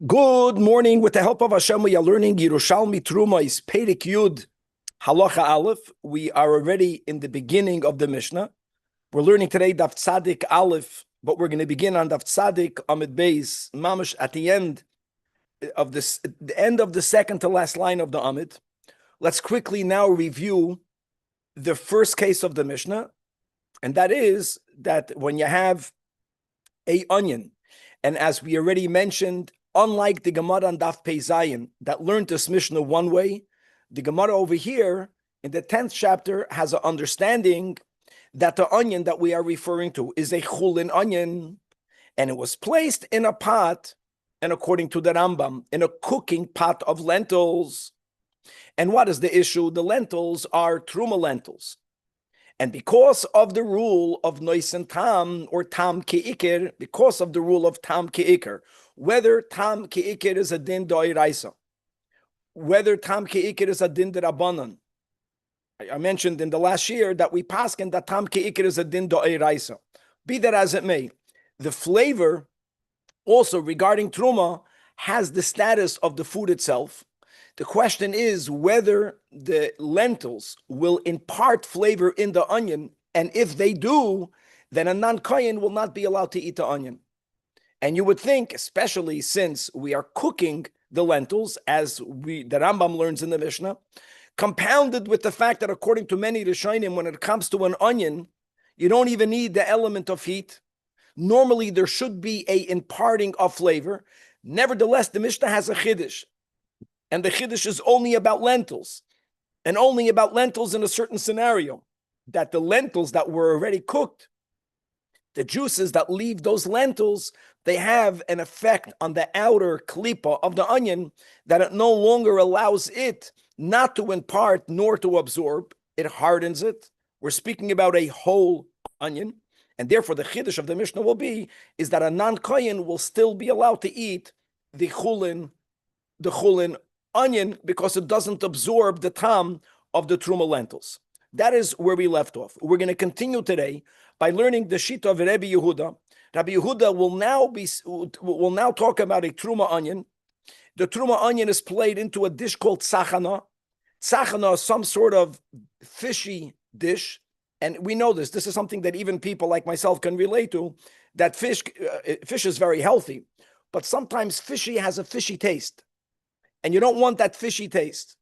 Good morning. With the help of Hashem, we are learning Yerushalmi Truma is Perek Yud Halacha Aleph. We are already in the beginning of the Mishnah. We're learning today Daf Tzadik Aleph, but we're going to begin on Daf Tzadik Amid Beis, Mamash at the end of the second to last line of the Amid. Let's quickly now review the first case of the Mishnah, and that is that when you have a onion, and as we already mentioned, unlike the Gemara on Daf Pei Zayin that learned this Mishnah one way, the Gemara over here in the 10th chapter has an understanding that the onion that we are referring to is a chulin onion, and it was placed in a pot, and according to the Rambam, in a cooking pot of lentils. And what is the issue? The lentils are truma lentils. And because of the rule of nois and tam, or tam ke'ikir, because of the rule of tam ke'ikir, whether tam ke'ikir is a din d'oiraisa, whether tam ke'ikir is a din d'rabanan. I mentioned in the last year that we paskin that tam ke'ikir is a din d'oiraisa. Be that as it may, the flavor also regarding truma has the status of the food itself. The question is whether the lentils will impart flavor in the onion, and if they do, then a non-kohen will not be allowed to eat the onion. And you would think, especially since we are cooking the lentils, as the Rambam learns in the Mishnah, compounded with the fact that according to many Rishonim, when it comes to an onion, you don't even need the element of heat. Normally, there should be a imparting of flavor. Nevertheless, the Mishnah has a chiddush. And the chiddush is only about lentils, and only about lentils in a certain scenario, that the lentils that were already cooked, the juices that leave those lentils, they have an effect on the outer klipa of the onion that it no longer allows it not to impart nor to absorb. It hardens it. We're speaking about a whole onion, and therefore the chiddush of the Mishnah will be is that a non-kohen will still be allowed to eat the chulin onion because it doesn't absorb the tam of the truma lentils. That is where we left off. We're going to continue today by learning the shita of Rabbi Yehuda. Rabbi Yehuda will now talk about a truma onion. The truma onion is played into a dish called tzachana. Tzachana is some sort of fishy dish, and we know this. This is something that even people like myself can relate to. That fish is very healthy, but sometimes fishy has a fishy taste. And you don't want that fishy taste.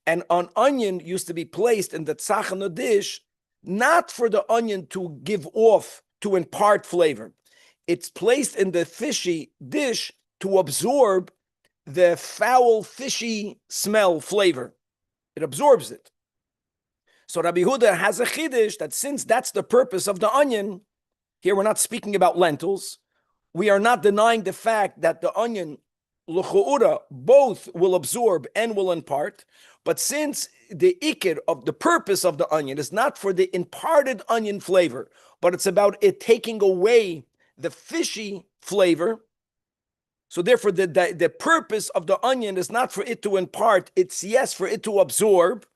And an onion used to be placed in the tzachana dish, not for the onion to give off, to impart flavor. It's placed in the fishy dish to absorb the foul, fishy smell flavor. It absorbs it. So Rabbi Yehuda has a chiddush that since that's the purpose of the onion, here we're not speaking about lentils, we are not denying the fact that the onion l'chu'ura, both will absorb and will impart, but since the ikir of the purpose of the onion is not for the imparted onion flavor, but it's about it taking away the fishy flavor, so therefore the purpose of the onion is not for it to impart, it's yes for it to absorb.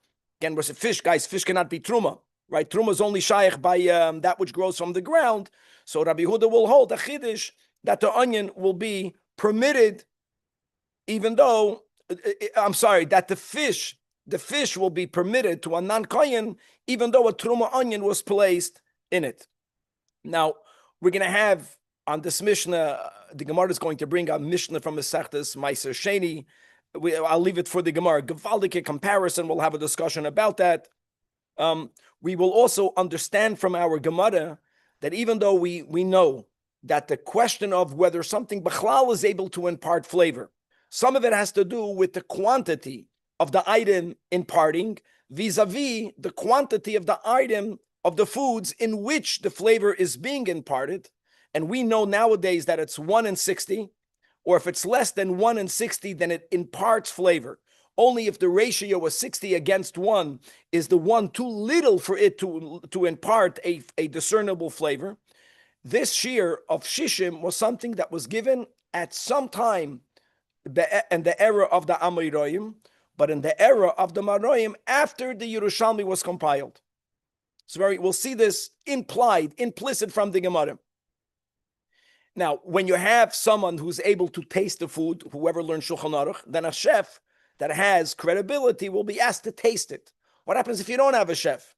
Again, we're saying fish, guys, fish cannot be truma, right? Truma is only shaykh by that which grows from the ground. So Rabbi Yehuda will hold a chiddush that the onion will be permitted, even though, that the fish will be permitted to a non-kohen, even though a truma onion was placed in it. Now, we're going to have, on this Mishnah, the Gemara is going to bring a Mishnah from Masechtas Meiser Sheni. I'll leave it for the Gemara. Gewaldige comparison, we'll have a discussion about that. We will also understand from our Gemara that even though we know that the question of whether something b'chlal is able to impart flavor, some of it has to do with the quantity of the item imparting vis-a-vis the quantity of the item of the foods in which the flavor is being imparted. And we know nowadays that it's 1 in 60, or if it's less than 1 in 60, then it imparts flavor. Only if the ratio of 60 against 1 is the one too little for it to impart a discernible flavor. This shear of shishim was something that was given at some time in the era of the Amoraim, but in the era of the Maroim after the Yerushalmi was compiled. We'll see this implicit from the Gemara. Now, when you have someone who's able to taste the food, whoever learned Shulchan Aruch, then a chef that has credibility will be asked to taste it. What happens if you don't have a chef?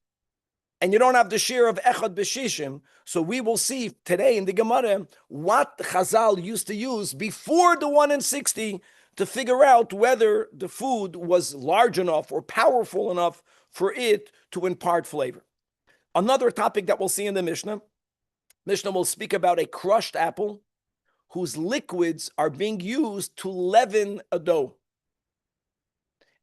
And you don't have the share of Echad B'Shishim? So we will see today in the Gemara what Chazal used to use before the 1 in 60 to figure out whether the food was large enough or powerful enough for it to impart flavor. Another topic that we'll see in the Mishnah will speak about a crushed apple whose liquids are being used to leaven a dough.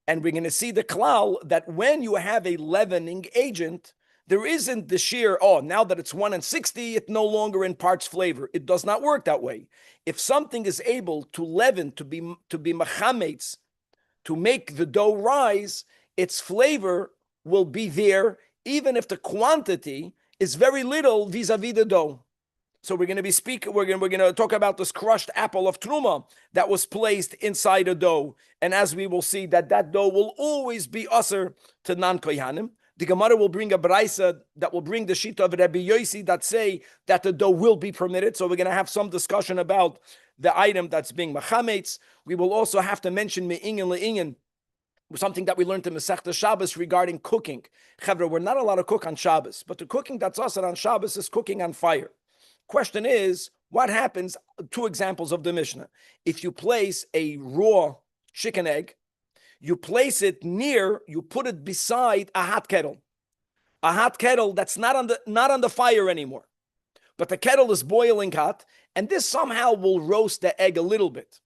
And we're going to see the klal that when you have a leavening agent, there isn't the sheer, now that it's 1 in 60, it no longer imparts flavor. It does not work that way. If something is able to leaven, to be machametz, to make the dough rise, its flavor will be there, even if the quantity is very little vis-a-vis the dough. So we're going to talk about this crushed apple of truma that was placed inside a dough, and as we will see, that dough will always be usher to non-kohanim. The Gemara will bring a braisa that will bring the shita of Rabbi Yosi that say that the dough will be permitted. So we're going to have some discussion about the item that's being machametz. We will also have to mention me'inyan le'inyan, something that we learned in Masechta Shabbos regarding cooking. Chevra, we're not allowed to cook on Shabbos, but the cooking that's usher on Shabbos is cooking on fire. Question is, what happens? 2 examples of the Mishnah. If you place a raw chicken egg, you place it you put it beside a hot kettle that's not on the fire anymore, but the kettle is boiling hot, and this somehow will roast the egg a little bit.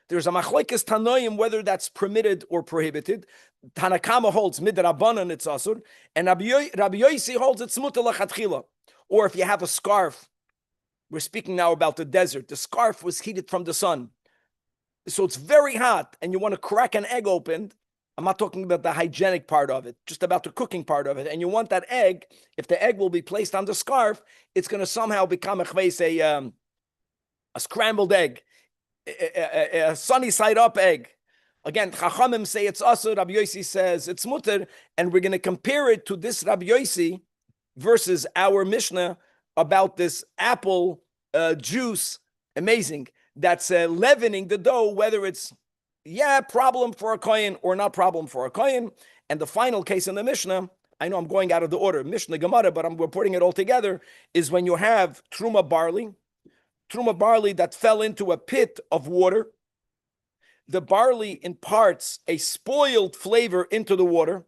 There's a machlokes tanoim whether that's permitted or prohibited. Tanakama holds midrabanan it's asur, and Rabbi Yosi holds it's mutar lachatchila. Or if you have a scarf, we're speaking now about the desert. The scarf was heated from the sun, so it's very hot, and you want to crack an egg open. I'm not talking about the hygienic part of it, just about the cooking part of it. And you want that egg, if the egg will be placed on the scarf, it's going to somehow become a scrambled egg, a sunny side up egg. Again, Chachamim say it's asur, Rabbi Yosi says it's mutar, and we're going to compare it to this Rabbi Yosi versus our Mishnah about this apple juice, amazing, that's leavening the dough, whether it's problem for a kohen or not problem for a kohen. And the final case in the Mishnah, I know I'm going out of the order, Mishnah Gemara, but we're putting it all together, is when you have truma barley that fell into a pit of water. The barley imparts a spoiled flavor into the water.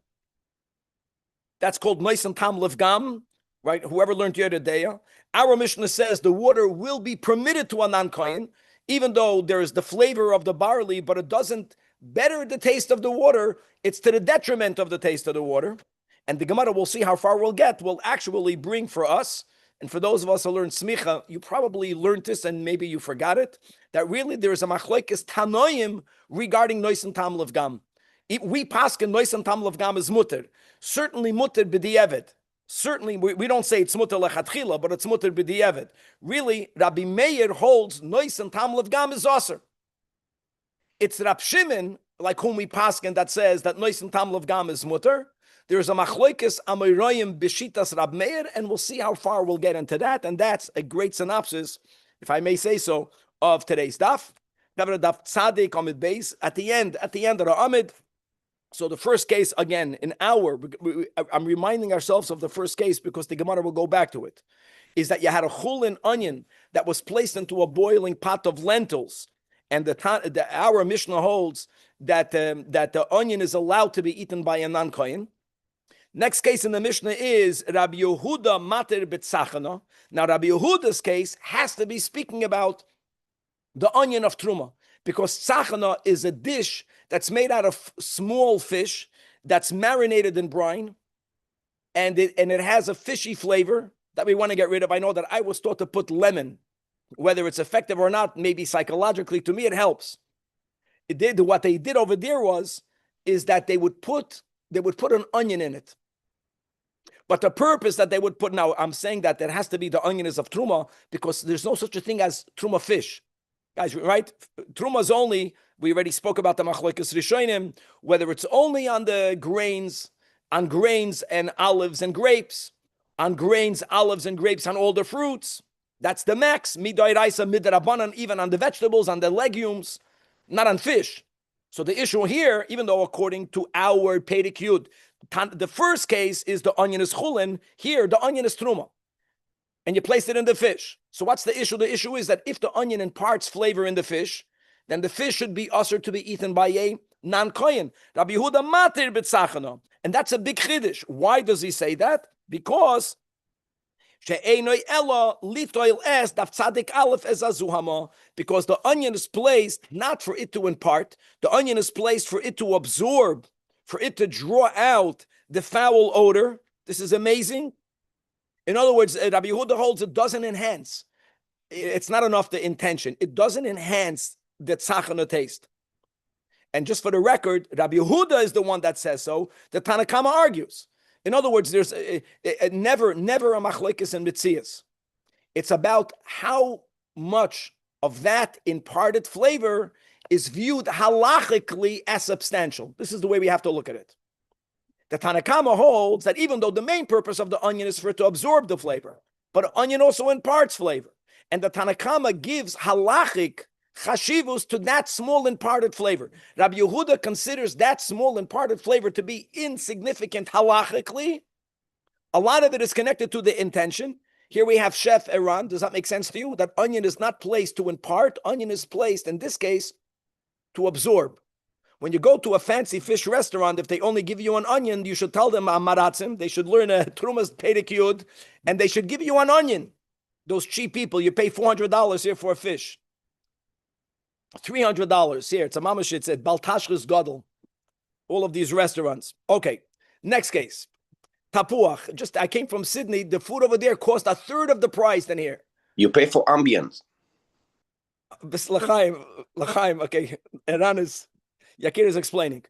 That's called Noisan Tam Levgam, right? Whoever learned Yeredeya. Our Mishnah says the water will be permitted to a non-kohen, even though there is the flavor of the barley, but it doesn't better the taste of the water. It's to the detriment of the taste of the water. And the Gemara, will see how far we'll get, will actually bring for us, and for those of us who learn smicha, you probably learned this and maybe you forgot it, that really there is a machlokes tanoim regarding noisan tam levgam. We paskin noisan tam levgam is mutter. Certainly mutter b'di'evet. Certainly, we don't say it's mutter lechatchila, but it's mutter b'di'evet. Really, Rabbi Meir holds noisan tam levgam is aser. It's Rab Shimon, like whom we paskin, that says that noisan tam levgam is mutter. There's a machlokes amoyroyim b'shitas Rab Meir, and we'll see how far we'll get into that. And that's a great synopsis, if I may say so, of today's daf. Daf Tzadik Amid Beis at the end of the Amid. So the first case, again, I'm reminding ourselves of the first case because the Gemara will go back to it, is that you had a chulin onion that was placed into a boiling pot of lentils, and our Mishnah holds that the onion is allowed to be eaten by a non-kohen. Next case in the Mishnah is Rabbi Yehuda mater b'tzachana. Now Rabbi Yehuda's case has to be speaking about the onion of truma, because tzachana is a dish that's made out of small fish that's marinated in brine, and it has a fishy flavor that we want to get rid of. I know that I was taught to put lemon, whether it's effective or not, maybe psychologically, to me it helps. What they did over there is that they would put an onion in it. But the purpose that they would put, now I'm saying that there has to be the onion is of truma, because there's no such a thing as truma fish. Guys, right? Truma is only, we already spoke about the machlokes rishonim, whether it's only on the grains and olives and grapes, on grains, olives, and grapes, on all the fruits. That's the max. Midoiraisa, midrabanan, even on the vegetables, on the legumes, not on fish. So the issue here, even though according to our Perek Yud, the first case is the onion is chulin, here the onion is truma, and you place it in the fish. So what's the issue? The issue is that if the onion imparts flavor in the fish, then the fish should be usher to be eaten by a non-kohen. Rabbi Yehuda matir b'tzachana. And that's a big chiddush. Why does he say that? Because because the onion is placed not for it to impart, the onion is placed for it to absorb, for it to draw out the foul odor. This is amazing. In other words, Rabbi Yehuda holds it doesn't enhance. It's not enough the intention. It doesn't enhance the tzachana taste. And just for the record, Rabbi Yehuda is the one that says so. The Tanna Kama argues. In other words, there's never a machlekes in mitzias. It's about how much of that imparted flavor is viewed halachically as substantial. This is the way we have to look at it. The Tanna Kama holds that even though the main purpose of the onion is for it to absorb the flavor, but the onion also imparts flavor. And the Tanna Kama gives halachic chashivus to that small imparted flavor. Rabbi Yehuda considers that small imparted flavor to be insignificant halachically. A lot of it is connected to the intention. Here we have Chef Eran. Does that make sense to you? That onion is not placed to impart. Onion is placed, in this case, to absorb. When you go to a fancy fish restaurant, if they only give you an onion, you should tell them maratzim. They should learn a trumas perek yud, and they should give you an onion. Those cheap people, you pay $400 here for a fish. $300 here. It's a mamash. It's at Baltashris Gadol. All of these restaurants. Okay. Next case. Tapuach. I came from Sydney. The food over there cost a third of the price than here. You pay for ambience. L'chaim. Okay. Yakir is explaining.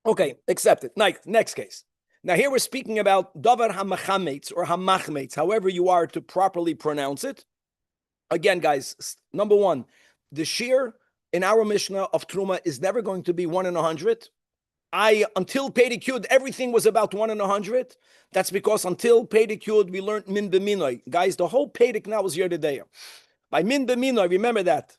Okay. Accepted. Next case. Now here we're speaking about davar hamachametz or hamachmetz, however you are to properly pronounce it. Again, guys, number one, the shear in our Mishnah of Truma is never going to be 1 in 100. Until Perek Yud, everything was about 1 in 100. That's because until Perek Yud, we learned min b'minoi. Guys, the whole Perek now is Yerdei. By min b'minoi, remember that,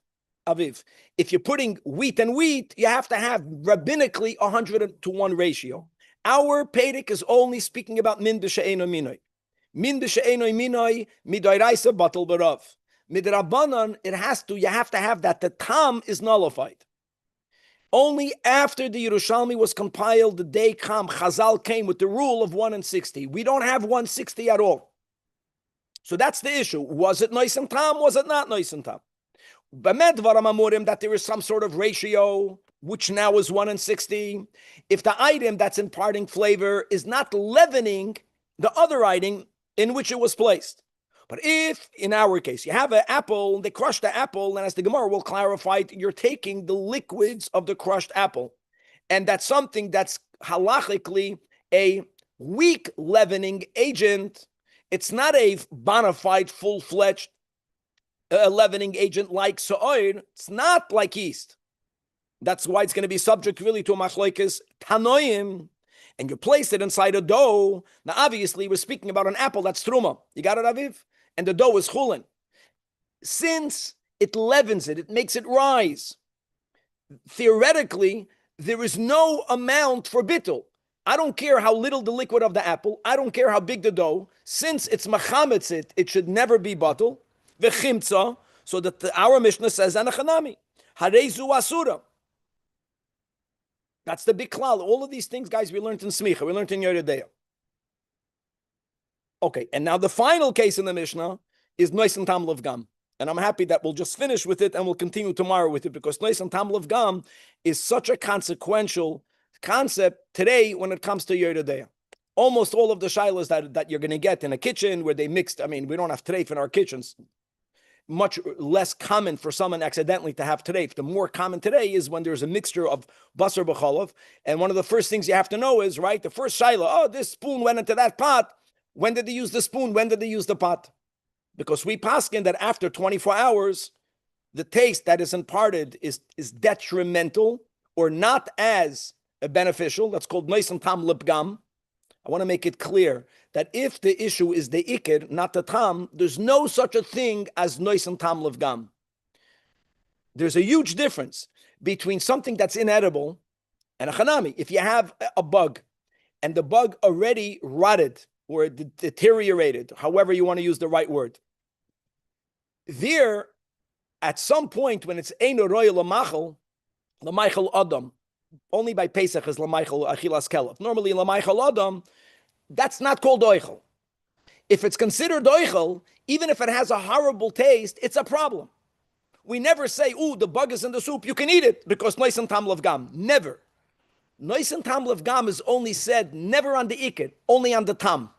Aviv. If you're putting wheat and wheat, you have to have rabbinically 100-to-1 ratio. Our Perek is only speaking about min b'she'eno minoi. Min b'she'eno minoi, midoiraisa batal barav. Midrabanan, you have to have that. The tam is nullified. Only after the Yerushalmi was compiled, the day Chazal came with the rule of 1 in 60. We don't have 160 at all. So that's the issue. Was it nice and tam? Was it not nice and tam? That there is some sort of ratio, which now is 1 in 60. If the item that's imparting flavor is not leavening the other item in which it was placed. But if, in our case, you have an apple, they crush the apple, and as the Gemara will clarify, you're taking the liquids of the crushed apple. And that's something that's halachically a weak leavening agent. It's not a bona fide, full-fledged leavening agent like so'oir. It's not like yeast. That's why it's going to be subject really to a machlokes tanoim. And you place it inside a dough. Now, obviously, we're speaking about an apple that's truma. You got it, Aviv? And the dough is chulin. Since it leavens it, it makes it rise. Theoretically, there is no amount for bittul. I don't care how little the liquid of the apple. I don't care how big the dough. Since it's machametz it should never be bittul. V'chimtza, so that our Mishnah says, anachanami, harezu asura. That's the big klal. All of these things, guys, we learned in Smicha. We learned in Yeridea. Okay, and now the final case in the Mishnah is Nois and Tam Lev Gam. And I'm happy that we'll just finish with it and we'll continue tomorrow with it because Nois and Tam Lev Gam is such a consequential concept today when it comes to Yeridea. Almost all of the shilas that you're going to get in a kitchen where they mixed, we don't have treif in our kitchens. Much less common for someone accidentally to have treif. The more common today is when there's a mixture of basar b'cholov. And one of the first things you have to know is, right, the first shaila, this spoon went into that pot. When did they use the spoon? When did they use the pot? Because we paskin that after 24 hours, the taste that is imparted is detrimental or not as beneficial. That's called nois and tam lipgam. I want to make it clear that if the issue is the ikir, not the tam, there's no such a thing as nois and tam levgam. There's a huge difference between something that's inedible and a chanami. If you have a bug and the bug already rotted or deteriorated, however you want to use the right word, there, at some point when it's eino roya lamachal adam, only by Pesach is lamachal achilas kelef. Normally lamachal adam, that's not called oichel. If it's considered oichel, even if it has a horrible taste, it's a problem. We never say, "Ooh, the bug is in the soup, you can eat it," because nois and tam levgam. Never. Nois and tam levgam is only said never on the ikir, only on the tam.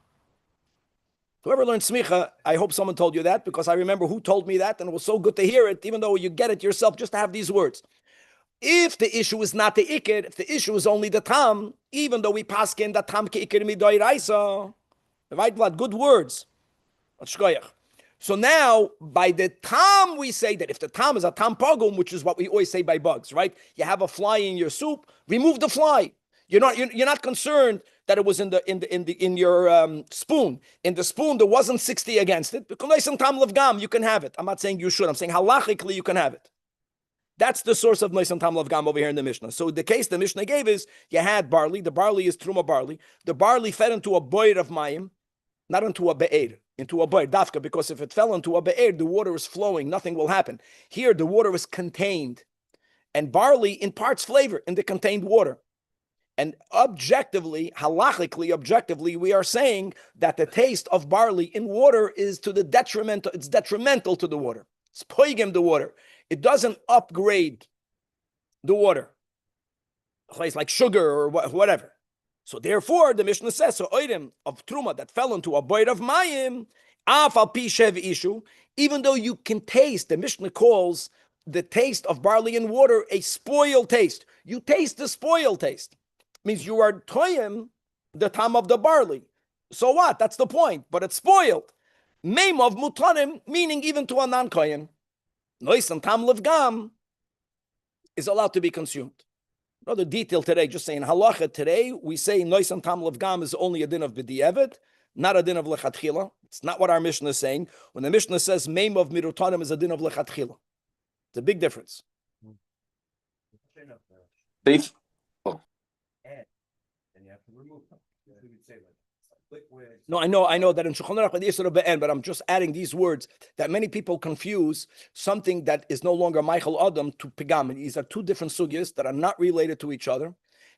Whoever learned smicha, I hope someone told you that, because I remember who told me that, and it was so good to hear it, even though you get it yourself, just to have these words. If the issue is not the ikir, if the issue is only the tam, even though we paskin that tam ke ikir midoy raisa, right blood, good words. So now, by the tam, we say that if the tam is a tam pogum, which is what we always say by bugs, right? You have a fly in your soup, remove the fly. You're not concerned that it was in your spoon. In the spoon, there wasn't 60 against it. Because tam levgam, you can have it. I'm not saying you should. I'm saying halachically you can have it. That's the source of Noisan Tam Lavgam over here in the Mishnah. So the case the Mishnah gave is you had barley. The barley is truma barley. The barley fed into a boir of mayim, not into a be'er, into a boir, dafka, because if it fell into a be'er, the water is flowing, nothing will happen. Here, the water is contained. And barley imparts flavor in the contained water. And objectively, halachically, we are saying that the taste of barley in water is to the detrimental, it's detrimental to the water. It's poigim the water. It doesn't upgrade the water. It's like sugar or whatever. So therefore, the Mishnah says, so oidim of truma that fell into a boir of mayim, af al pi shev ishu, even though you can taste, the Mishnah calls the taste of barley and water a spoiled taste. You taste the spoiled taste. Means you are toyim the tam of the barley. So what? That's the point. But it's spoiled. Meim of mutanim, meaning even to a non-kohen. Nois and tam levgam is allowed to be consumed. Another detail today, just saying halacha today, we say nois and tam levgam is only a din of b'di'evet, not a din of lechatchila. It's not what our Mishnah is saying. When the Mishnah says meim of mirutanim is a din of lechatchila, it's a big difference. Beef. No, I know that in Shulchan Aruch, but I'm just adding these words that many people confuse something that is no longer Michael Adam to Pigam. These are two different sugyas that are not related to each other.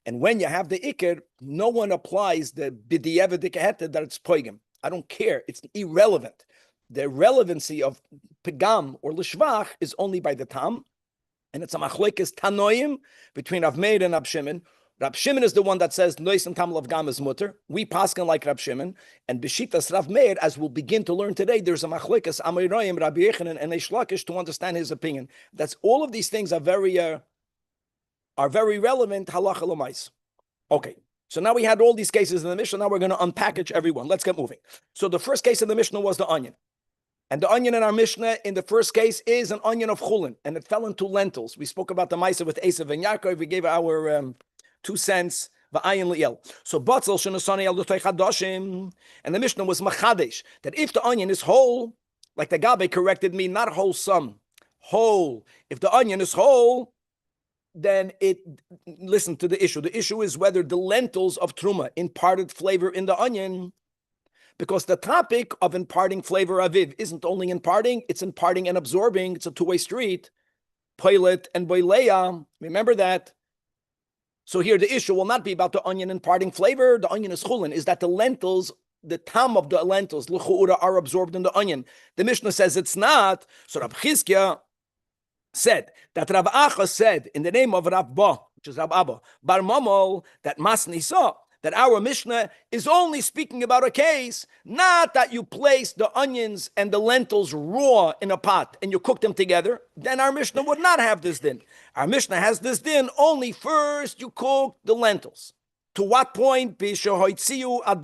And when you have the Iker, no one applies the B'di'evet Dikaheta that it's Poigim. I don't care. It's irrelevant. The relevancy of Pigam or Lishvach is only by the Tam. And it's a machlekes Tanoim between Rav Meir and Rab Shimon. Rab Shimon is the one that says Nois and Tam Lavgam is mutter. We paskin like Rab Shimon, and B'shitas Rav Meir, as we'll begin to learn today, there's a machlekes Amoraim, Rabbi Yechanan, and Eish Lakish to understand his opinion. That's all of these things are very relevant halacha l'mais. Okay, so now we had all these cases in the Mishnah. Now we're going to unpackage everyone. Let's get moving. So the first case in the Mishnah was the onion. And the onion in our Mishnah, in the first case, is an onion of chulin, and it fell into lentils. We spoke about the Maisa with Esav and Yaakov. We gave our 2 cents. So batzel shenasani al l'toich hadoshim, and the Mishnah was machadesh that if the onion is whole, like the Gabe corrected me, not wholesome, whole. If the onion is whole, then listen to the issue. The issue is whether the lentils of truma imparted flavor in the onion. Because the topic of imparting flavor aviv isn't only imparting, it's imparting and absorbing. It's a two-way street. Poilet and boileya. Remember that. So here the issue will not be about the onion imparting flavor. The onion is chulin. Is that the lentils, the tam of the lentils, l'chu'ura, are absorbed in the onion? The Mishnah says it's not. So Rab Chizkiah said that Rav Acha said in the name of Rav Ba, which is Rav Abba, Bar Mamol, that Masni saw that our Mishnah is only speaking about a case, not that you place the onions and the lentils raw in a pot and you cook them together. Then our Mishnah would not have this din. Our Mishnah has this din only first you cook the lentils. To what point? That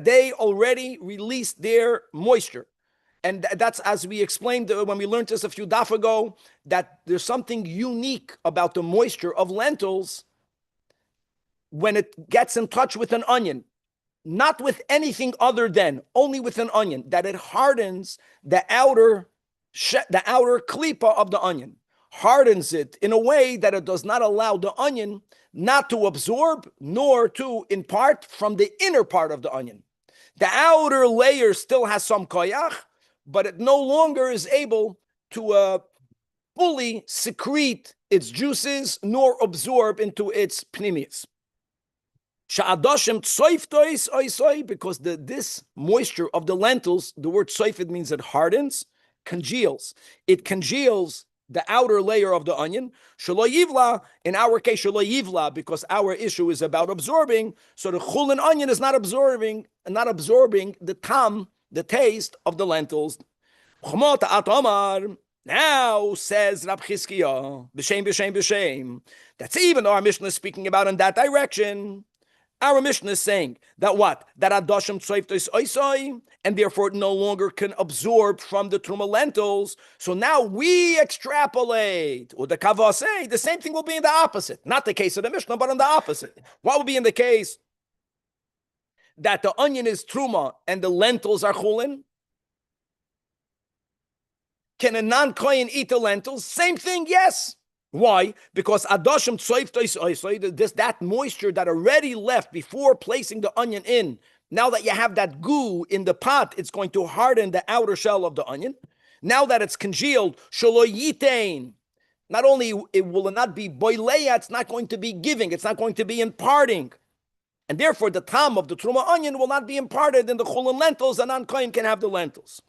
they already released their moisture. And that's, as we explained when we learned this a few daf ago, that there's something unique about the moisture of lentils when it gets in touch with an onion, not with anything other than, only with an onion, that it hardens the outer klipa of the onion, hardens it in a way that it does not allow the onion not to absorb nor to impart from the inner part of the onion. The outer layer still has some koyach, but it no longer is able to fully secrete its juices nor absorb into its pnimius. Because this moisture of the lentils, the word soifid means it hardens, congeals. It congeals the outer layer of the onion. Shelo yivla, in our case, shelo yivla, because our issue is about absorbing. So the chulin onion is not absorbing the tam, the taste of the lentils. Now, says Rab Chizkiah, b'shem, that's even though our Mishnah is speaking about in that direction. Our Mishnah is saying that what? That adoshim tsoiftos oisoi, and therefore it no longer can absorb from the truma lentils. So now we extrapolate, or the kavasei, the same thing will be in the opposite. Not the case of the Mishnah, but in the opposite. What will be in the case that the onion is truma and the lentils are chulin? Can a non-kohen eat the lentils? Same thing, yes. Why? Because adoshim tsoiftos, that moisture that already left before placing the onion in, now that you have that goo in the pot, it's going to harden the outer shell of the onion. Now that it's congealed, shelo yitain, not only it will not be boileya, it's not going to be giving, it's not going to be imparting. And therefore the tam of the truma onion will not be imparted in the chulin lentils, and non-kohen can have the lentils.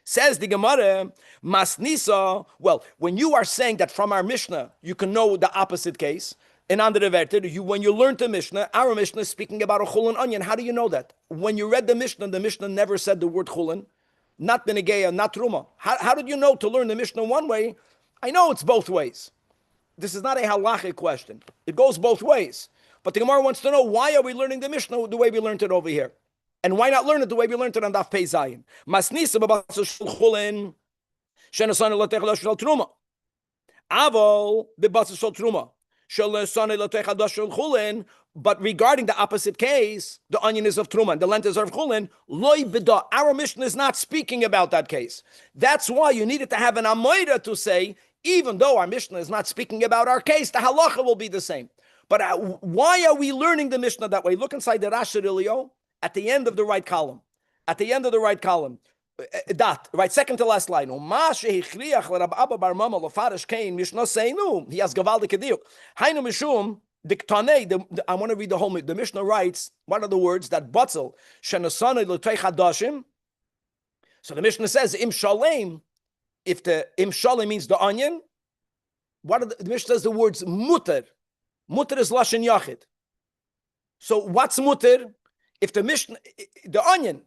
Says the Gemara, Masnisa, well, when you are saying that from our Mishnah, you can know the opposite case, and under the Verter, when you learn the Mishnah, our Mishnah is speaking about a chulin onion. How do you know that? When you read the Mishnah never said the word chulin, not benegeya, not truma. How did you know to learn the Mishnah one way? I know it's both ways. This is not a halachic question. It goes both ways. But the Gemara wants to know, why are we learning the Mishnah the way we learned it over here? And why not learn it the way we learned it on Daf Pei Zayin? Masnisa b'batzos chulin shenasan l'tech l'shel truma. Avol b'batzos shel truma shenasan l'tech l'shel chulin. But regarding the opposite case, the onion is of truma and the lentils are of chulin. Loy b'da. Our Mishnah is not speaking about that case. That's why you needed to have an amoida to say, even though our Mishnah is not speaking about our case, the halacha will be the same. But why are we learning the Mishnah that way? Look inside the Rashi Ilio. At the end of the right column, that, right, second to last line. He has gavaldik diuk. Hainu mishum diktanei. I want to read the whole. The Mishnah writes, what are the words that batzel shenasanei l'tei chadashim? So the Mishnah says im shalem. If the im shalem means the onion, the Mishnah says the words muter. Muter is lashon yachid. So what's muter? If the onion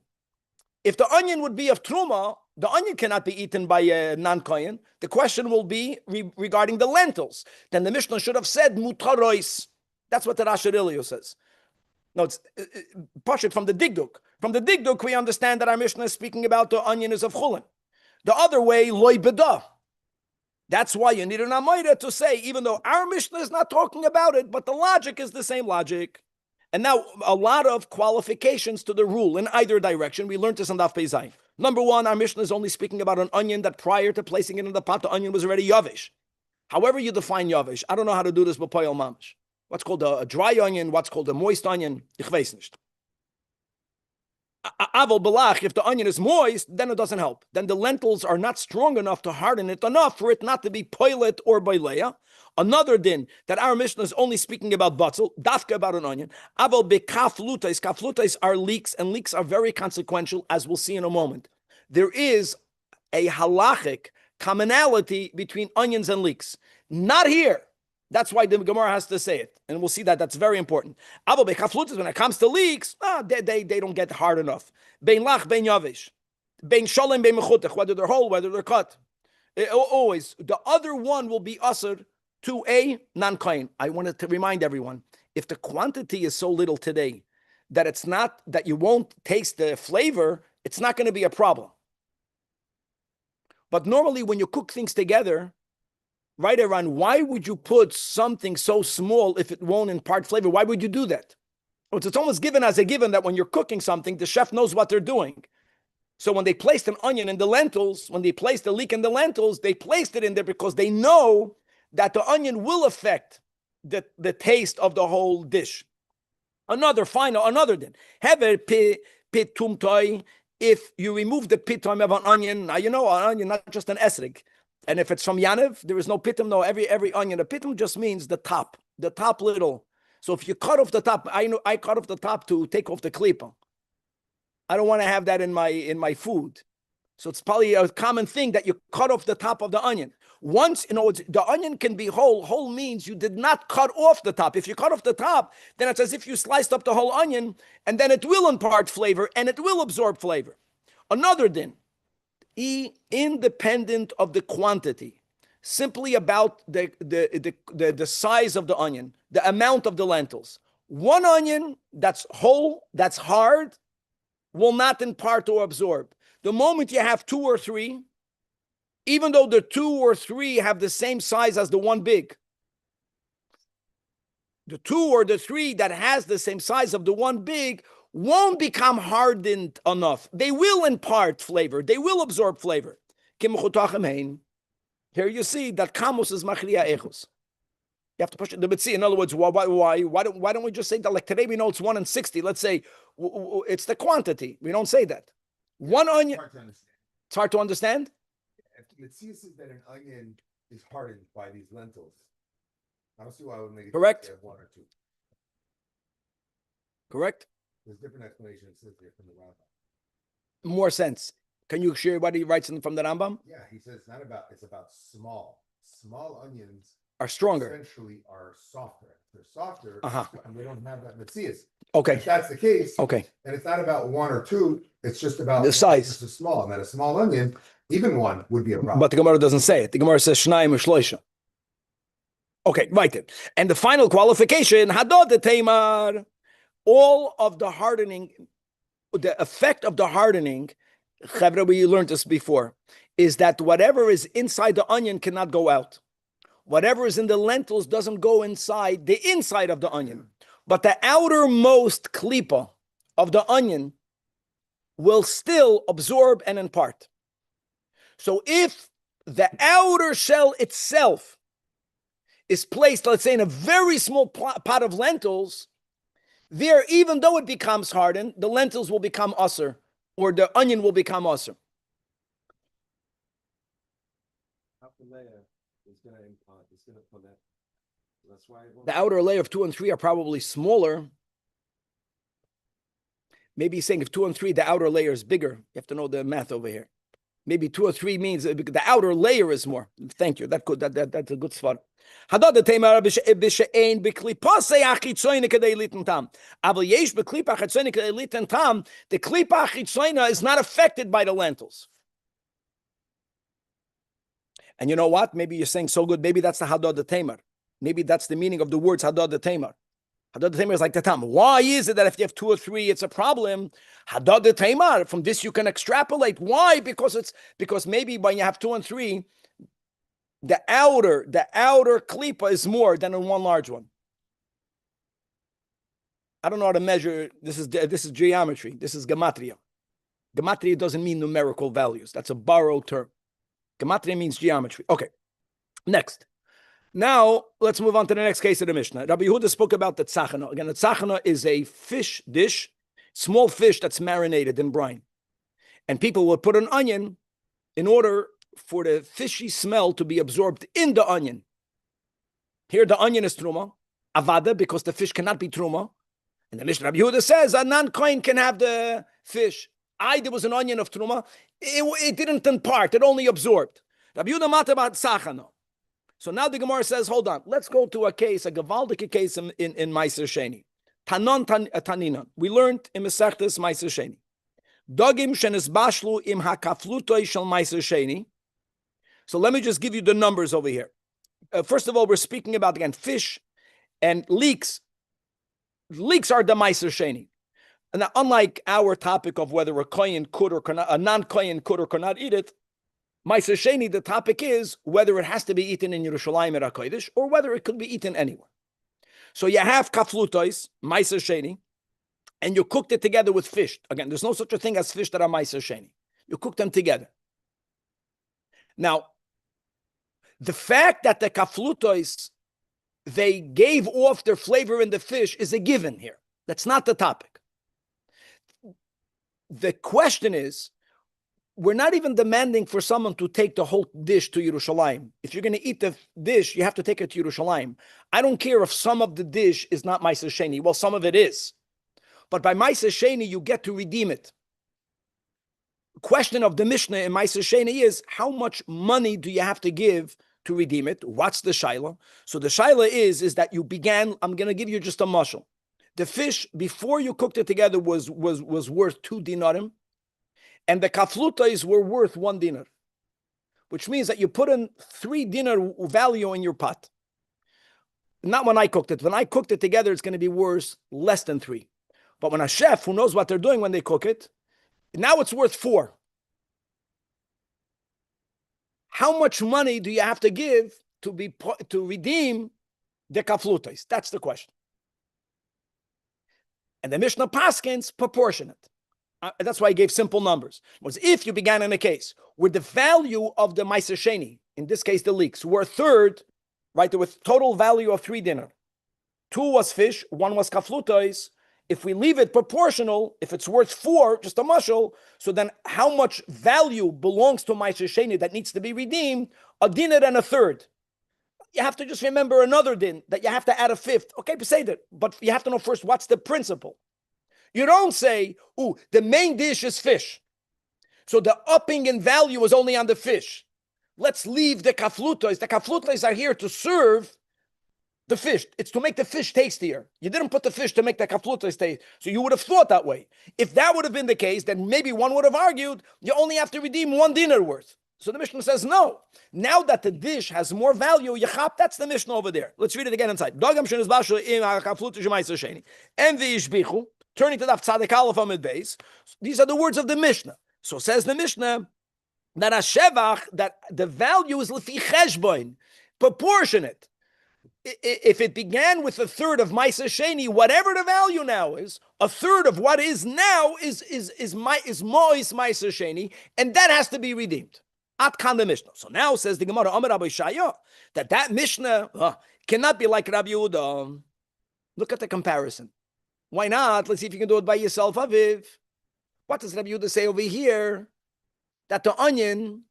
would be of truma, the onion cannot be eaten by a non-kohen. The question will be regarding the lentils. Then the Mishnah should have said mutarois. That's what the Rashi Ilio says. No, it's pashut from the digduk. From the digduk, we understand that our Mishnah is speaking about the onion is of chulin. The other way, loy beda. That's why you need an amoida to say, even though our Mishnah is not talking about it, but the logic is the same logic. And now a lot of qualifications to the rule in either direction. We learned this on Daf Pei Zayin. Number one, our Mishnah is only speaking about an onion that prior to placing it in the pot, the onion was already yavish. However you define yavish, I don't know how to do this with poyel mamish. What's called a dry onion, what's called a moist onion, ich weiß nicht. Aval belach, if the onion is moist, then it doesn't help. Then the lentils are not strong enough to harden it enough for it not to be poilet or boileya. Another din that our Mishnah is only speaking about batzel, dafka about an onion. Aval bekaflutais, kaflutais are leeks, and leeks are very consequential, as we'll see in a moment. There is a halachic commonality between onions and leeks. Not here. That's why the Gemara has to say it, and we'll see that that's very important. Aval bekaflutais, when it comes to leeks, they don't get hard enough. Bein lach, bein yavish, bein shalem, bein mechutech, whether they're whole, whether they're cut. Always, the other one will be asur to a non-kohen. I wanted to remind everyone, if the quantity is so little today that it's not, that you won't taste the flavor, it's not going to be a problem. But normally when you cook things together, right, Aaron, why would you put something so small if it won't impart flavor? Why would you do that? It's almost given as a given that when you're cooking something, the chef knows what they're doing. So when they placed an onion in the lentils, when they placed the leek in the lentils, they placed it in there because they know that the onion will affect the taste of the whole dish. Another din. Hever pitumtoi. If you remove the pitum of an onion, now you know an onion, not just an esrig. And if it's from Yaniv, there is no pitum. No, every onion. A pitum just means the top little. So if you cut off the top, I cut off the top to take off the klipa. I don't want to have that in my food. So it's probably a common thing that you cut off the top of the onion. Once, the onion can be whole. Whole means you did not cut off the top. If you cut off the top, then it's as if you sliced up the whole onion, and then it will impart flavor and it will absorb flavor. Another din, independent of the quantity, simply about the size of the onion, the amount of the lentils. One onion that's whole, that's hard, will not impart or absorb. The moment you have 2 or 3, even though the 2 or 3 have the same size as the one big, the 2 or the 3 that has the same size of the one big won't become hardened enough. They will impart flavor. They will absorb flavor. Here you see that kamos is machriya echos. You have to push it. But see, in other words, why don't we just say that? Like today we know it's 1 in 60. Let's say it's the quantity. We don't say that. One onion. It's hard to understand. It seems that an onion is hardened by these lentils. I don't see why I would make it correct. 1 or 2. Correct. There's different explanations from the Rambam. More sense. Can you share what he writes from the Rambam? Yeah, he says it's about small. Small onions are stronger. Essentially are softer. They're softer, and we don't have that metzias. Okay. If that's the case, okay. And it's not about 1 or 2, it's just about the size. It's small, and that a small onion, even 1, would be a problem. But the Gemara doesn't say it. The Gemara says Shnayim Shloisha. Okay, right then. And the final qualification, Hadod the Tamar, all of the hardening, the effect of the hardening, Chavra, we learned this before, is that whatever is inside the onion cannot go out. Whatever is in the lentils doesn't go inside the inside of the onion. But the outermost klipa of the onion will still absorb and impart. So if the outer shell itself is placed, let's say, in a very small pot of lentils, there, even though it becomes hardened, the lentils will become usser, or the onion will become usser. The outer layer of 2 and 3 are probably smaller. Maybe he's saying if 2 and 3, the outer layer is bigger. You have to know the math over here. Maybe 2 or 3 means the outer layer is more. Thank you. That's a good spot. The klipa achitzoyna is not affected by the lentils. And you know what? Maybe you're saying so good. Maybe that's the Hadod the Tamar. Maybe that's the meaning of the words Hadod the Tamar. Hadod the Tamar is like the Tam. Why is it that if you have 2 or 3, it's a problem? Hadod the Tamar. From this you can extrapolate. Why? Because maybe when you have 2 and 3, the outer klipa is more than in one large one. I don't know how to measure. This is geometry. This is gematria. Gematria doesn't mean numerical values. That's a borrowed term. Gematria means geometry. Okay. Next. Now, let's move on to the next case of the Mishnah. Rabbi Yehuda spoke about the tzachana. Again, the tzachana is a fish dish, small fish that's marinated in brine. And people will put an onion in order for the fishy smell to be absorbed in the onion. Here, the onion is truma, avada, because the fish cannot be truma. And the Mishnah Rabbi Yehuda says a non-kohen can have the fish. There was an onion of truma. It didn't impart, it only absorbed. Rabbi Yehuda mata about tzachana. So now the Gemara says, hold on, let's go to a case, a gewaldige case in Meiser Sheni. Taninon. We learned in Masechtas Meiser Sheni. Dogim shenes bashlu im hakaflutoi shel Meiser Sheni. So let me just give you the numbers over here. First of all, we're speaking about, again, fish and leeks. Leeks are the Meiser Sheni. And unlike our topic of whether a kohen could or cannot, a non-kohen could or cannot eat it, Ma'aser Sheni, the topic is whether it has to be eaten in Yerushalmi or HaKodesh, or whether it could be eaten anywhere. So you have kaflutois, Ma'aser Sheni, and you cooked it together with fish. Again, there's no such a thing as fish that are Ma'aser Sheni. You cook them together. Now, the fact that the kaflutois, they gave off their flavor in the fish is a given here. That's not the topic. The question is, we're not even demanding for someone to take the whole dish to Yerushalayim. If you're going to eat the dish, you have to take it to Yerushalayim. I don't care if some of the dish is not Ma'aser Sheni. Well, some of it is. But by Ma'aser Sheni, you get to redeem it. The question of the Mishnah in Ma'aser Sheni is, how much money do you have to give to redeem it? What's the shaila? So the shaila is that you began, I'm going to give you just a mashal. The fish, before you cooked it together, was worth 2 dinarim. And the kaflutais were worth 1 dinar, which means that you put in 3 dinar value in your pot. Not when I cooked it. When I cooked it together, it's going to be worth less than 3. But when a chef who knows what they're doing when they cook it, now it's worth 4. How much money do you have to give to redeem the kaflutais? That's the question. And the Mishnah paskins proportionate. That's why I gave simple numbers. Was if you began in a case where the value of the Ma'aser Sheni, in this case the leeks, were a third, right? There was total value of 3 dinar. 2 was fish, 1 was kaflutais. If we leave it proportional, if it's worth 4, just a mushel, so then how much value belongs to Ma'aser Sheni that needs to be redeemed? A dinar and a third. You have to just remember another din, that you have to add a 5th. Okay, say that, but you have to know first what's the principle. You don't say, oh, the main dish is fish, so the upping in value is only on the fish. Let's leave the kaflutos. The kaflutos are here to serve the fish. It's to make the fish tastier. You didn't put the fish to make the kaflutos taste. So you would have thought that way. If that would have been the case, then maybe one would have argued, you only have to redeem 1 dinar worth. So the Mishnah says, no. Now that the dish has more value, yachap, that's the Mishnah over there. Let's read it again inside. Turning to the Tzaddik Aleph Amid Beis, these are the words of the Mishnah. So says the Mishnah that Shevach, that the value is lefi cheshbon, proportionate. If it began with a third of Ma'aser Sheni, whatever the value now is, a third of what is now is Mois Ma'aser Sheni, and that has to be redeemed. At kan the Mishnah. So now says the Gemara, Amar Rabbi Shaya, that Mishnah cannot be like Rabbi Yehuda. Look at the comparison. Why not? Let's see if you can do it by yourself, Aviv. What does Rabbi Yehuda say over here? That the onion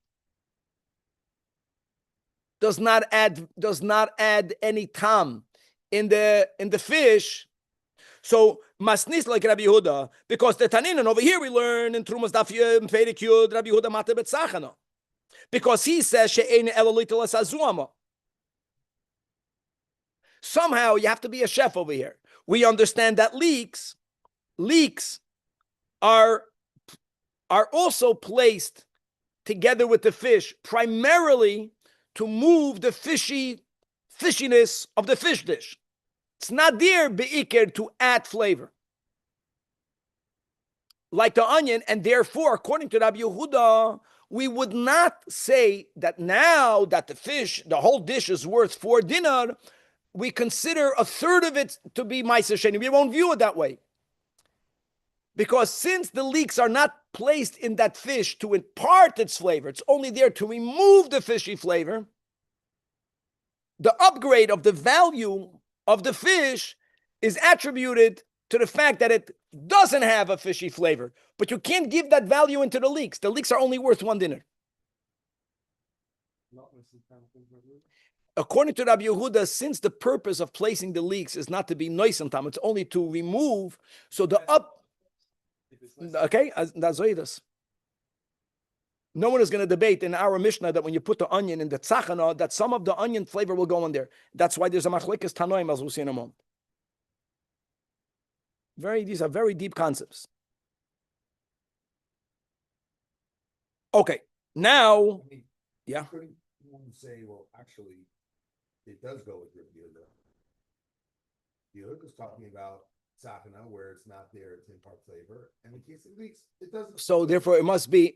does not add any tam in the fish. So masnis like Rabbi Yehuda, because the Taninan over here we learn in Trumas Daf Perek Yud Rabbi Yehuda Mata Betzachana, because he says she'ein elolitel asazuama. Somehow you have to be a chef over here. We understand that leeks are also placed together with the fish primarily to move the fishiness of the fish dish. It's not there be'iker to add flavor, like the onion, and therefore, according to Rabbi Yehuda, we would not say that now that the whole dish is worth 4 dinar, we consider a third of it to be Ma'aser Sheni. We won't view it that way. Because since the leeks are not placed in that fish to impart its flavor, it's only there to remove the fishy flavor, the upgrade of the value of the fish is attributed to the fact that it doesn't have a fishy flavor. But you can't give that value into the leeks. The leeks are only worth 1 dinar. According to Rabbi Yehuda, since the purpose of placing the leeks is not to be nois and tam, it's only to remove, so the up... Okay, that's what it is. No one is going to debate in our Mishnah that when you put the onion in the tzachana, that some of the onion flavor will go in there. That's why there's a machlekes tanoim, as we'll see in a moment. These are very deep concepts. Okay, now, yeah. Couldn't one say, well, actually, it does go with Rabbi Yehuda. Yehuda is talking about sakana, where it's not there, it's impart flavor. And in case it leaks, it doesn't. So therefore, it must be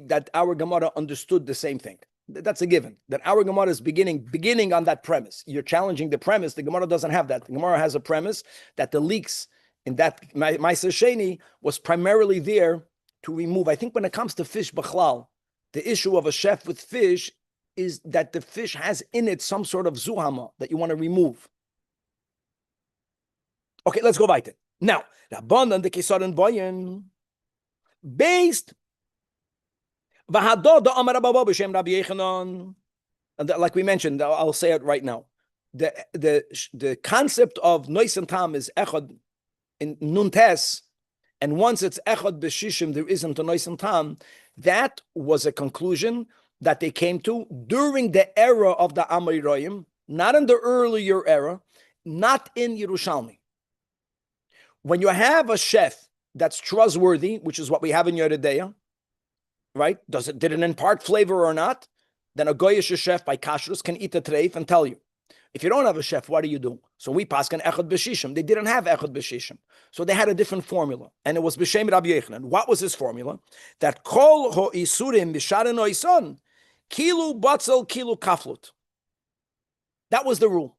that our Gemara understood the same thing. That's a given. That our Gemara is beginning on that premise. You're challenging the premise. The Gemara doesn't have that. The Gemara has a premise that the leaks in that Ma'aser Sheni was primarily there to remove. I think when it comes to fish b'chlal, the issue of a chef with fish is that the fish has in it some sort of zuhama that you want to remove. Okay, let's go weiter. Now, Rabbanan the Kisaran Boyen, based like we mentioned, I'll say it right now. The concept of nois and tam is echad in nuntes, and once it's echad b'shishim, there isn't a nois and tam. That was a conclusion that they came to during the era of the Amoraim, not in the earlier era, not in Yerushalmi. When you have a chef that's trustworthy, which is what we have in Yeridea, right? Did it impart flavor or not? Then a goyish chef by kashrus can eat the treif and tell you. If you don't have a chef, what do you do? So we pass an echad b'shishim. They didn't have echad b'shishim. So they had a different formula. And it was b'shem Rabbi Yochanan. What was his formula? That kol ho'isurim b'sharen oison, kilu batzel, kilu kaflut. That was the rule.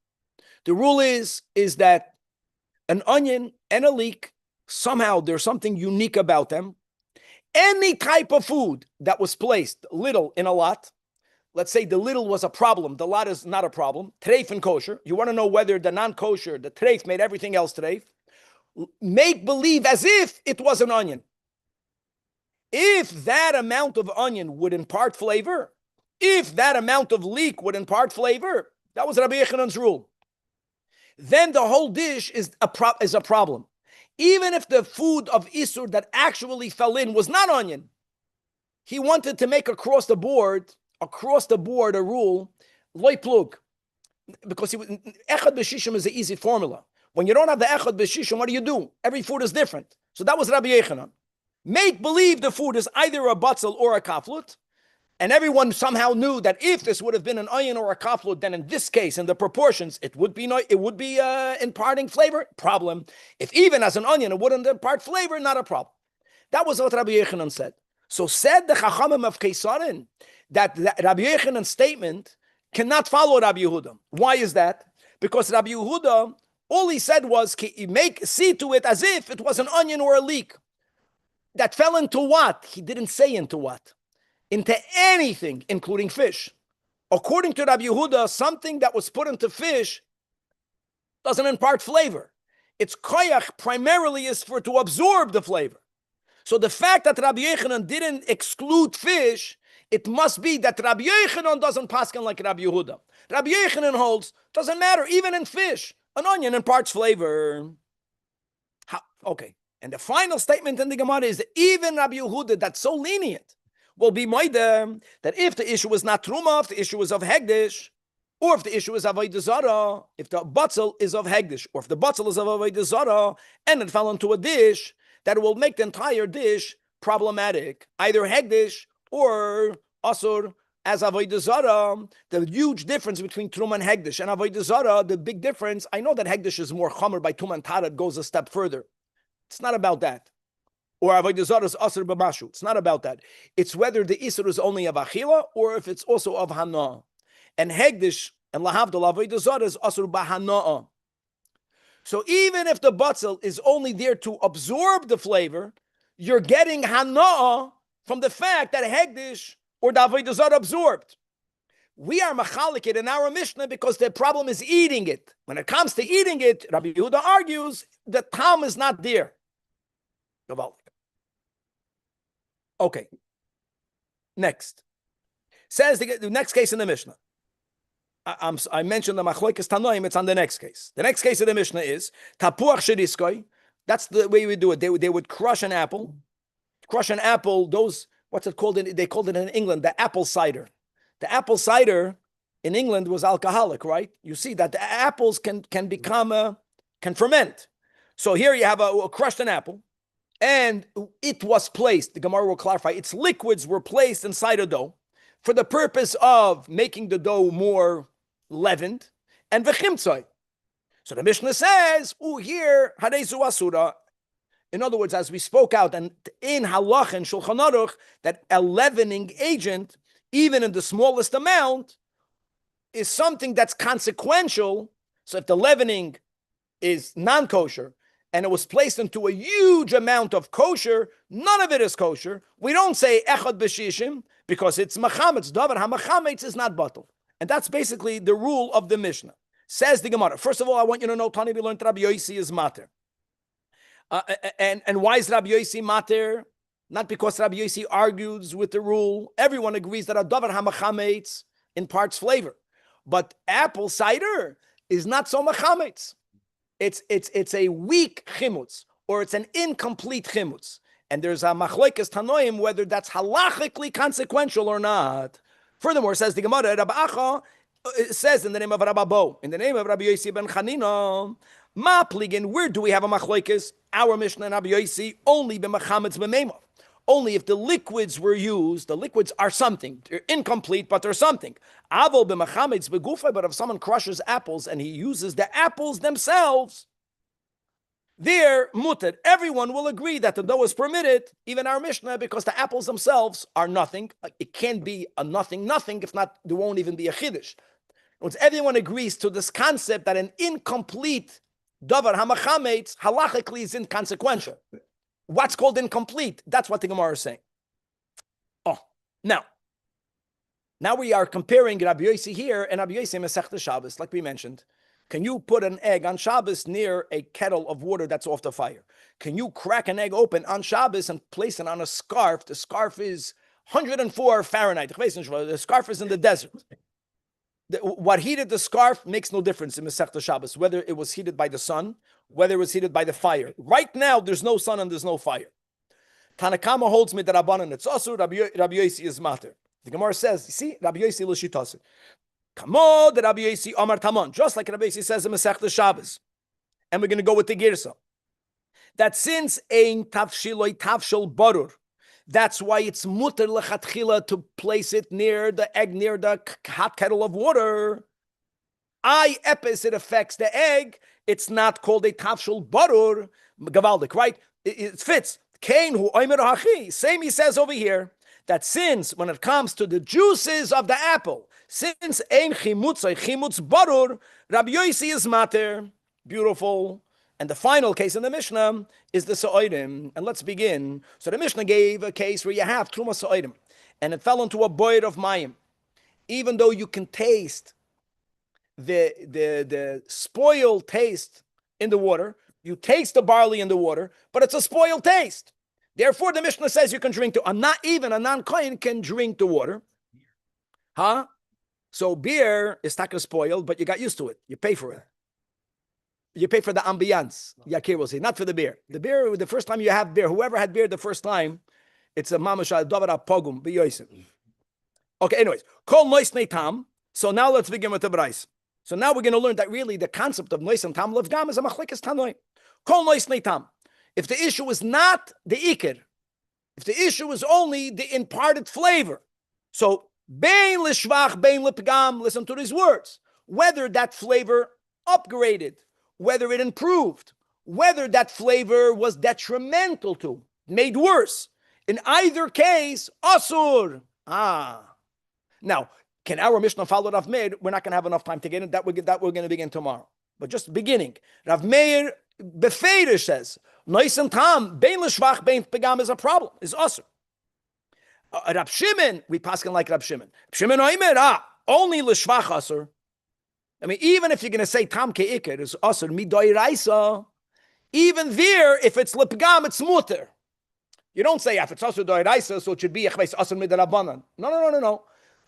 The rule is that an onion and a leek, somehow there's something unique about them. Any type of food that was placed little in a lot, let's say the little was a problem, the lot is not a problem, treif and kosher, you want to know whether the non-kosher, the treif made everything else treif, make believe as if it was an onion. If that amount of onion would impart flavor, if that amount of leek would impart flavor, that was Rabbi Yechanan's rule. Then the whole dish is a problem. Even if the food of Isur that actually fell in was not onion, he wanted to make across the board a rule, loy plug, because echad b'shishim is an easy formula. When you don't have the echad b'shishim, what do? Every food is different. So that was Rabbi Yochanan. Make believe the food is either a batzel or a kaflut, and everyone somehow knew that if this would have been an onion or a kaflut, then in this case, in the proportions, it would be imparting flavor. Problem. If even as an onion, it wouldn't impart flavor, not a problem. That was what Rabbi Yochanan said. So said the Chachamim of Keisarin that Rabbi Yochanan's statement cannot follow Rabbi Yehuda. Why is that? Because Rabbi Yehuda, all he said was, see to it as if it was an onion or a leek. That fell into what? He didn't say into what. Into anything, including fish. According to Rabbi Yehuda, something that was put into fish doesn't impart flavor. Its koyach primarily is to absorb the flavor. So the fact that Rabbi Yochanan didn't exclude fish, it must be that Rabbi Yochanan doesn't paskin like Rabbi Yehuda. Rabbi Yochanan holds, doesn't matter, even in fish, an onion imparts flavor. Okay, and the final statement in the Gemara is that even Rabbi Yehuda, that's so lenient, will be moide that if the issue is not truma, if the issue is of hegdish, or if the issue is of avodah zarah, if the batzel is of hegdish, or if the batzel is of avodah zarah, and it fell into a dish, that it will make the entire dish problematic, either hegdish or asur as avodah zarah. The huge difference between truma and hegdish and avodah zarah, the big difference, I know that hegdish is more chomer by tum and tara, it goes a step further. It's not about that. Or avodah zarah is asur b'mashu. It's not about that. It's whether the isur is only of achila or if it's also of hana. And hegdish and lahavdal avodah zarah is asur b'hana. So even if the batzel is only there to absorb the flavor, you're getting hana from the fact that hegdish or the avodah zarah absorbed. We are machalik in our Mishnah because the problem is eating it. When it comes to eating it, Rabbi Yehuda argues the tam is not there. Okay. Next. Says the next case in the Mishnah. I mentioned the machlokas tanoim, it's on the next case. The next case of the Mishnah is tapuach sheriskoi. That's the way we do it. They would crush an apple. Those, what's it called? They called it in England, the apple cider. The apple cider in England was alcoholic, right? You see that the apples can ferment. So here you have a crushed an apple, and it was placed, the Gemara will clarify, its liquids were placed inside a dough for the purpose of making the dough more leavened, and v'chimtzoi. So the Mishnah says, here, harezu asura. In other words, as we spoke out, and in Halach and Shulchan Aruch, that a leavening agent, even in the smallest amount, is something that's consequential. So if the leavening is non-kosher, and it was placed into a huge amount of kosher, none of it is kosher. We don't say echad b'shishim, because it's machametz. Davar ha-machametz is not batal. And that's basically the rule of the Mishnah. Says the Gemara. First of all, I want you to know, Tani, we learned Rabbi Yossi is mater. And why is Rabbi Yossi mater? Not because Rabbi Yossi argues with the rule. Everyone agrees that a davar ha-machametz imparts flavor. But apple cider is not so machametz. It's a weak chimutz, or it's an incomplete chimutz. And there's a machlokes tanoim whether that's halachically consequential or not. Furthermore, says the Gemara, Rabbi Acha says in the name of Rabbi Bo, in the name of Rabbi Yossi ben Chanina, ma pligin, where do we have a machlokes? Our Mishnah and Rabbi Yossi only b'machametz b'meimah. Only if the liquids were used, the liquids are something. They're incomplete, but they're something. Avol b'machametz b'gufay, but if someone crushes apples and he uses the apples themselves, they're mutter. Everyone will agree that the dough is permitted, even our Mishnah, because the apples themselves are nothing. It can't be a nothing, if not, there won't even be a chiddush. Once everyone agrees to this concept that an incomplete davar hamachametz halachically is inconsequential. What's called incomplete? That's what the Gemara is saying. Now we are comparing Rabbi Yossi here and Rabbi Yossi Masechta Shabbos, like we mentioned. Can you put an egg on Shabbos near a kettle of water that's off the fire? Can you crack an egg open on Shabbos and place it on a scarf? The scarf is 104 Fahrenheit. The scarf is in the desert. What heated the scarf makes no difference in Masechta Shabbos, whether it was heated by the sun, whether it was heated by the fire. Right now, there's no sun and there's no fire. Tanakama holds me that Rabbanan it's also Rabbi Yossi is mater. The Gemara says, you see, Rabbi Yossi l'shitase. Kamo the Rabbi Yossi Amar Tamon, just like Rabbi Yossi says in Masechta Shabbos. And we're going to go with the Girsa. That since ein tavshiloi tavshil barur, that's why it's mutter lechatchila to place it near the egg, near the hot kettle of water. Epis, it affects the egg. It's not called a tavshil barur, gavaldik, right? It fits. Kain hu oimer hachi. Same he says over here, that since when it comes to the juices of the apple, since ein chimutz barur, Rabbi Yossi is mater. Beautiful. And the final case in the Mishnah is the Sa'odim. And let's begin. So the Mishnah gave a case where you have Truma Sa'odim, and it fell into a boil of mayim. Even though you can taste the spoiled taste in the water, you taste the barley in the water, but it's a spoiled taste. Therefore, the Mishnah says you can drink the, not even a non-kohen can drink the water. Huh? So beer is not spoiled, but you got used to it. You pay for it. You pay for the ambiance. Yakir will say, not for the beer. The beer, the first time you have beer, whoever had beer the first time, it's a mamash davara pogum biyosim. Okay, anyways, kol noisnei tam. So now let's begin with the brais. So now we're going to learn that really the concept of nois and tam levgam is a machlekes tanoi. Kol noisnei tam. If the issue is not the ikir, if the issue is only the imparted flavor, so bein lishvach, bein lipgam, listen to these words. Whether that flavor upgraded, whether it improved, whether that flavor was detrimental to, made worse. In either case, asur. Now, can our Mishnah follow Rav Meir? We're not going to have enough time to get in. That we're going to begin tomorrow. But just beginning. Rav Meir Befeidish says, Nois and Tam, bein l'shvach, bein pegam is a problem, is asur. Rab Shimon, we paskin like Rab Shimon. Shimon Oimer, only l'shvach asur. I mean, even if you're going to say tam ke'ikir is asur midoy raisa, even there, if it's lipgam, it's mutter. You don't say if it's asur doy raisa, so it should be asur midarabanan. No.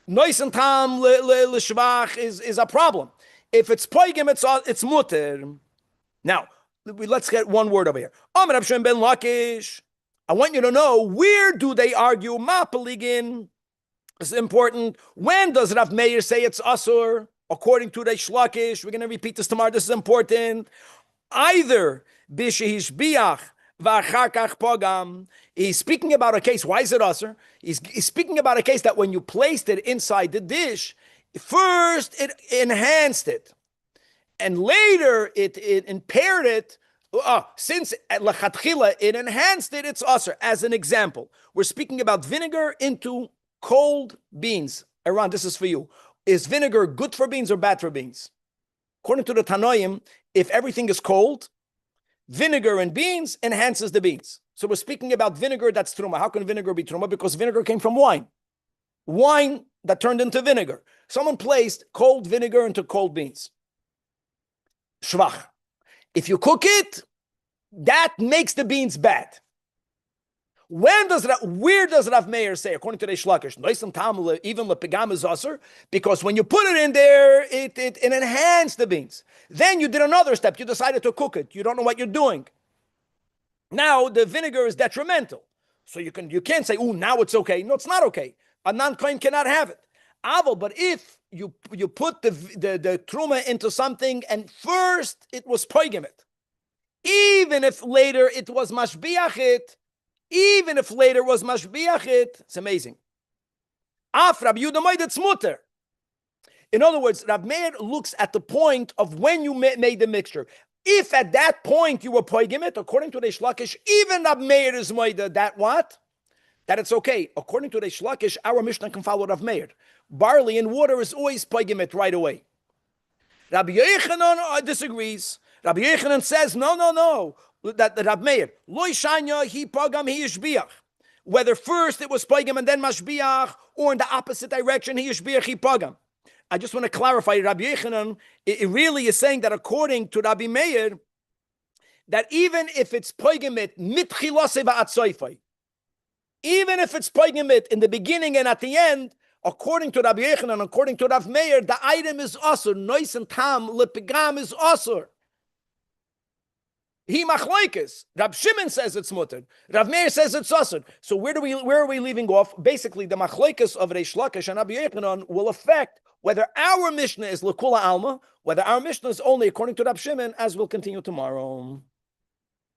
Nois and tam l'shvach is a problem. If it's poigim, it's mutter. Now, let's get one word over here. Amar Rab Shimon ben Lakish. I want you to know, where do they argue? Ma peligin. This is important. When does Rav Meir say it's asur? According to Reish Lakish, we're going to repeat this tomorrow. This is important. Either b'shehishbiach v'acharkach pogam. He's speaking about a case. Why is it asur? He's speaking about a case that when you placed it inside the dish, first it enhanced it, and later it impaired it, since lechatchila it enhanced it, it's usher. As an example, we're speaking about vinegar into cold beans. Eran, this is for you. Is vinegar good for beans or bad for beans? According to the Tanoim, if everything is cold, vinegar in beans enhances the beans. So we're speaking about vinegar that's truma. How can vinegar be truma? Because vinegar came from wine. Wine that turned into vinegar. Someone placed cold vinegar into cold beans. Shvach. If you cook it, that makes the beans bad. Where does Rav Meir say, according to the Shlakish, even lepigam is usher, because when you put it in there, it enhanced the beans. Then you did another step. You decided to cook it. You don't know what you're doing. Now the vinegar is detrimental. So you can't say, oh, now it's okay. No, it's not okay. A non-kohen cannot have it. Aval, but if you put the truma into something and first it was poigemet, even if later it was mashbiachit, it's amazing. Af Rabbi Yehuda made it's mutter. In other words, Rav Meir looks at the point of when you made the mixture. If at that point you were poigemet, according to the Shlakish, even Rav Meir is made that what? That it's okay. According to the Shlakish, our Mishnah can follow Rav Meir. Barley in water is always poigemet right away. Rabbi Yochanan disagrees. Rabbi Yochanan says, no. That Rav Meir, loy shanya, he pagam, he yishbiach. Whether first it was pagam and then mashbiach, or in the opposite direction, he yishbiach, he pagam. I just want to clarify, Rabbi Yochanan, it really is saying that according to Rabbi Meir, that even if it's poigemit mitchilase va'atsoifai, even if it's poigemit in the beginning and at the end, according to Rabbi Yochanan, according to Rav Meir, the item is asur. Nois and tam lepigam is asur. He machlokes. Rab Shimon says it's mutter. Rav Meir says it's asur. So where are we leaving off? Basically, the machlokes of Reish Lakish and Rabbi Yochanan will affect whether our Mishnah is lekula alma, whether our Mishnah is only according to Rab Shimon, as we'll continue tomorrow.